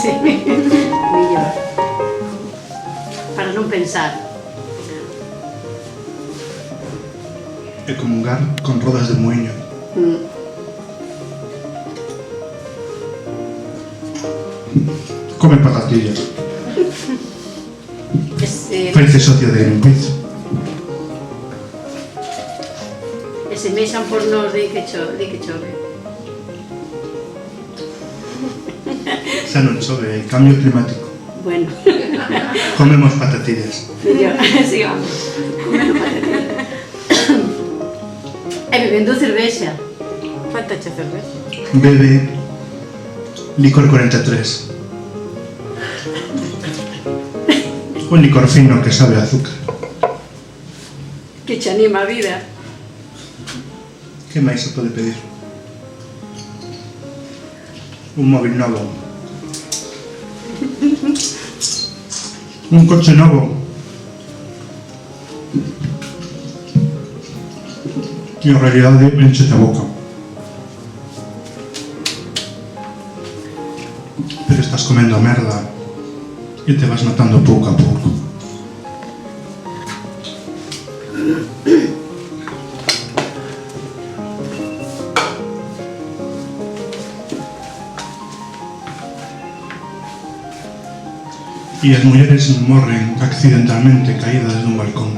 Sí, mellor. Para non pensar. É comungar con rodas de muiño. Come patatillas. Parece socio de Greenpeace. E se mexan por nos di que chove. Xa non chove, é cambio climático. Bueno, Comemos patatillas. mellor, sigamos. Comendo patatillas. E bebendo cervexa. Falta che cervexa. Bebe licor 43. Un licor fino que sabe a azúcar. Que che anima a vida. Que máis se pode pedir? Un móvil novo. Un coche novo. E en realidade enchete a boca. Pero estás comendo merda e te vas matando pouco a pouco. E as mulleres morren accidentalmente caídas dun balcón.